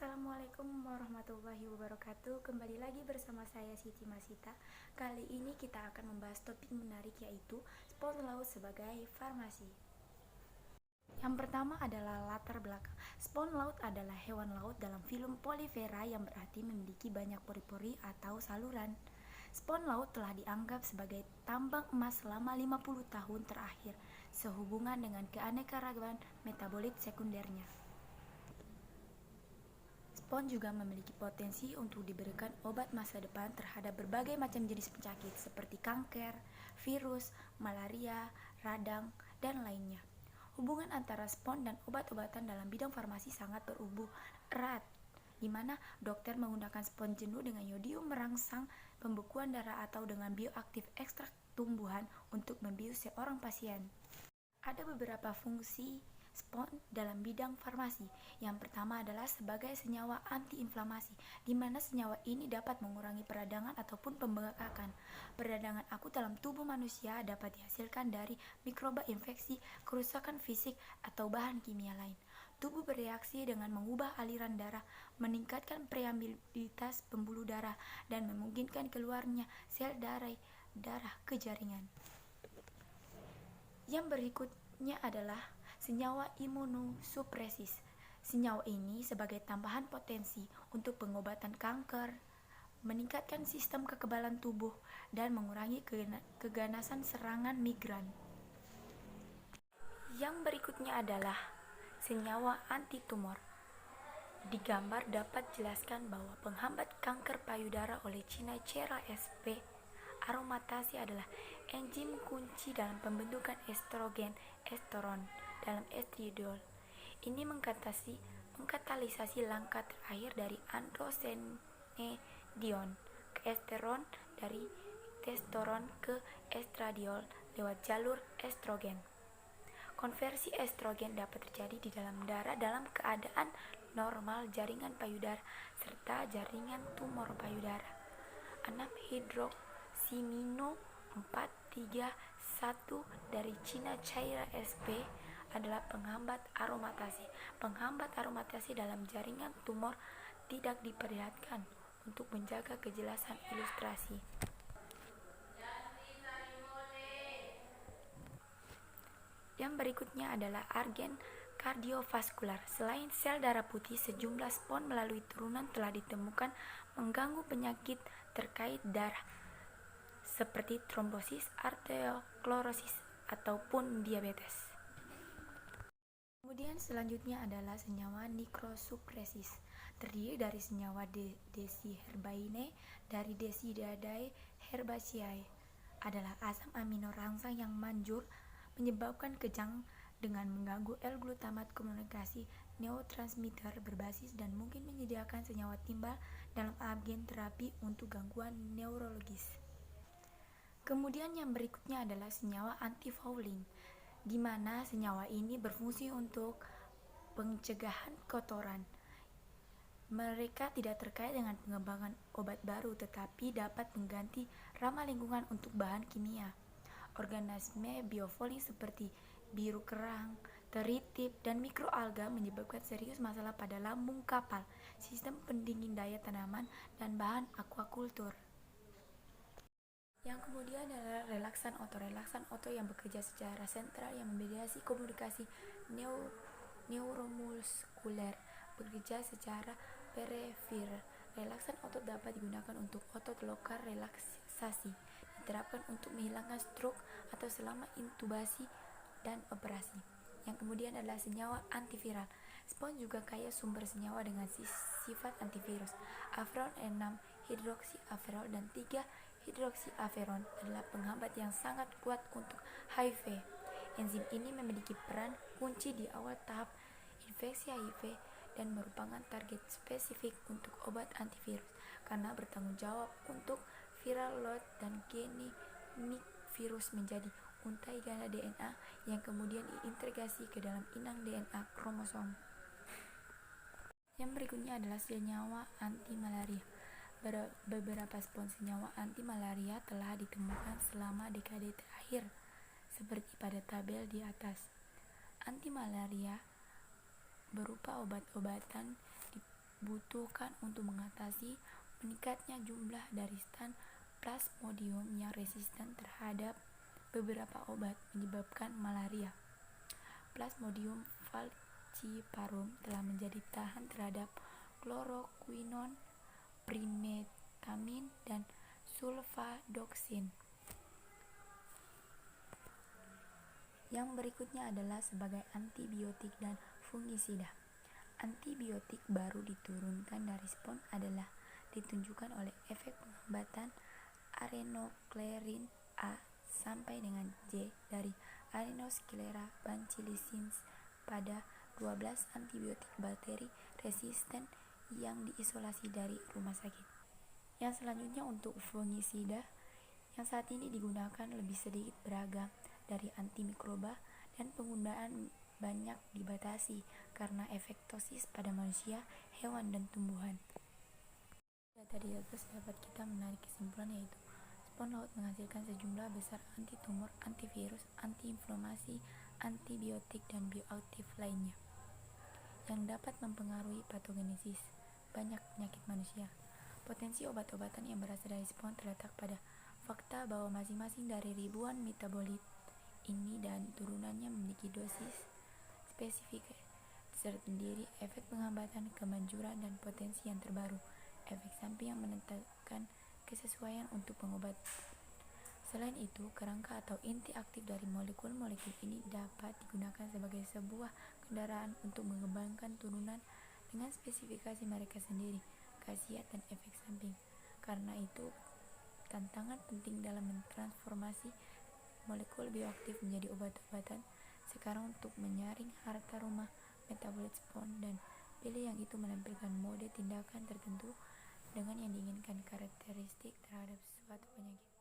Assalamualaikum warahmatullahi wabarakatuh. Kembali lagi bersama saya Siti Masita. Kali ini kita akan membahas topik menarik, yaitu spon laut sebagai farmasi. Yang pertama adalah latar belakang. Spon laut adalah hewan laut dalam film Polifera yang berarti memiliki banyak pori-pori atau saluran. Spon laut telah dianggap sebagai tambang emas selama 50 tahun terakhir, sehubungan dengan keanekaragaman metabolit sekundernya. Spon juga memiliki potensi untuk diberikan obat masa depan terhadap berbagai macam jenis penyakit seperti kanker, virus, malaria, radang, dan lainnya. Hubungan antara spon dan obat-obatan dalam bidang farmasi sangat berhubung erat, di mana dokter menggunakan spon jenuh dengan yodium merangsang pembekuan darah atau dengan bioaktif ekstrak tumbuhan untuk membius seorang pasien. Ada beberapa fungsi spon dalam bidang farmasi. Yang pertama adalah sebagai senyawa antiinflamasi, di mana senyawa ini dapat mengurangi peradangan ataupun pembengkakan. Peradangan akut dalam tubuh manusia dapat dihasilkan dari mikroba infeksi, kerusakan fisik, atau bahan kimia lain. Tubuh bereaksi dengan mengubah aliran darah, meningkatkan permeabilitas pembuluh darah, dan memungkinkan keluarnya sel darah ke jaringan. Yang berikutnya adalah senyawa imunosupresis. Senyawa ini sebagai tambahan potensi untuk pengobatan kanker, meningkatkan sistem kekebalan tubuh, dan mengurangi keganasan serangan migran. Yang berikutnya adalah senyawa antitumor. Di gambar dapat jelaskan bahwa penghambat kanker payudara oleh Chinachera sp. aromatase adalah enzim kunci dalam pembentukan estrogen dalam estradiol. Ini mengkatalisasi langkah terakhir dari androstenedion ke esteron, dari testosteron ke estradiol lewat jalur estrogen. Konversi estrogen dapat terjadi di dalam darah dalam keadaan normal jaringan payudara serta jaringan tumor payudara. 6-hidroksimino 431 dari Chinachera sp. adalah penghambat aromatase. Penghambat aromatase dalam jaringan tumor tidak diperlihatkan untuk menjaga kejelasan ilustrasi. Yang berikutnya adalah agen kardiovaskular. Selain sel darah putih, sejumlah spon melalui turunan telah ditemukan mengganggu penyakit terkait darah seperti trombosis, arteriosklerosis, ataupun diabetes. Kemudian selanjutnya adalah senyawa nikrosupresis. Terdiri dari senyawa desiherbaine dari Desiderae herbaceae. Adalah asam amino rangsang yang manjur menyebabkan kejang dengan mengganggu L-glutamat komunikasi neurotransmitter berbasis dan mungkin menyediakan senyawa timbal dalam agen terapi untuk gangguan neurologis. Kemudian yang berikutnya adalah senyawa antifouling, di mana senyawa ini berfungsi untuk pencegahan kotoran. Mereka tidak terkait dengan pengembangan obat baru, tetapi dapat mengganti ramah lingkungan untuk bahan kimia. Organisme biofouling seperti biru kerang, teritip, dan mikroalga menyebabkan serius masalah pada lambung kapal, sistem pendingin daya tanaman, dan bahan aquaculture. Yang kemudian adalah relaksan oto. Relaksan oto yang bekerja secara sentral yang memediasi komunikasi neuromuskuler, bekerja secara perifer. Relaksan otot dapat digunakan untuk otot lokal relaksasi, diterapkan untuk menghilangkan stroke atau selama intubasi dan operasi. Yang kemudian adalah senyawa antiviral. Spon juga kaya sumber senyawa dengan sifat antivirus. Aferol 6-hidroksiaferol dan 3-hidroksiaferon adalah penghambat yang sangat kuat untuk HIV. Enzim ini memiliki peran kunci di awal tahap infeksi HIV dan merupakan target spesifik untuk obat antivirus karena bertanggung jawab untuk viral load dan genetik virus menjadi untai ganda DNA yang kemudian diintegrasi ke dalam inang DNA kromosom. Yang berikutnya adalah senyawa anti malaria. Beberapa spon senyawa anti malaria telah ditemukan selama dekade terakhir, seperti pada tabel di atas. Anti malaria berupa obat-obatan dibutuhkan untuk mengatasi meningkatnya jumlah dari stan Plasmodium yang resisten terhadap beberapa obat menyebabkan malaria. Plasmodium falciparum telah menjadi tahan terhadap kloroquinon, primetamin, dan sulfadoksin. Yang berikutnya adalah sebagai antibiotik dan fungisida. Antibiotik baru diturunkan dari spon adalah ditunjukkan oleh efek penghambatan arenoclerin A sampai dengan J dari Arenosclera bacillescens pada 12 antibiotik bakteri resisten yang diisolasi dari rumah sakit. Yang selanjutnya untuk fungisida yang saat ini digunakan lebih sedikit beragam dari antimikroba dan penggunaan banyak dibatasi karena efektosis pada manusia, hewan, dan tumbuhan. Data di atas dapat kita menarik kesimpulan yaitu spon laut menghasilkan sejumlah besar antitumor, antivirus, antiinflamasi, antibiotik, dan bioaktif lainnya yang dapat mempengaruhi patogenesis banyak penyakit manusia. Potensi obat-obatan yang berasal dari spon terletak pada fakta bahwa masing-masing dari ribuan metabolit ini dan turunannya memiliki dosis spesifik tersendiri, efek penghambatan, kemanjuran, dan potensi yang terbaru, efek samping yang menentukan kesesuaian untuk pengobatan. Selain itu, kerangka atau inti aktif dari molekul-molekul ini dapat digunakan sebagai sebuah kendaraan untuk mengembangkan turunan dengan spesifikasi mereka sendiri, khasiat, dan efek samping. Karena itu, tantangan penting dalam mentransformasi molekul bioaktif menjadi obat-obatan sekarang untuk menyaring harta rumah metabolit spon dan pilih yang itu menampilkan mode tindakan tertentu dengan yang diinginkan karakteristik terhadap suatu penyakit.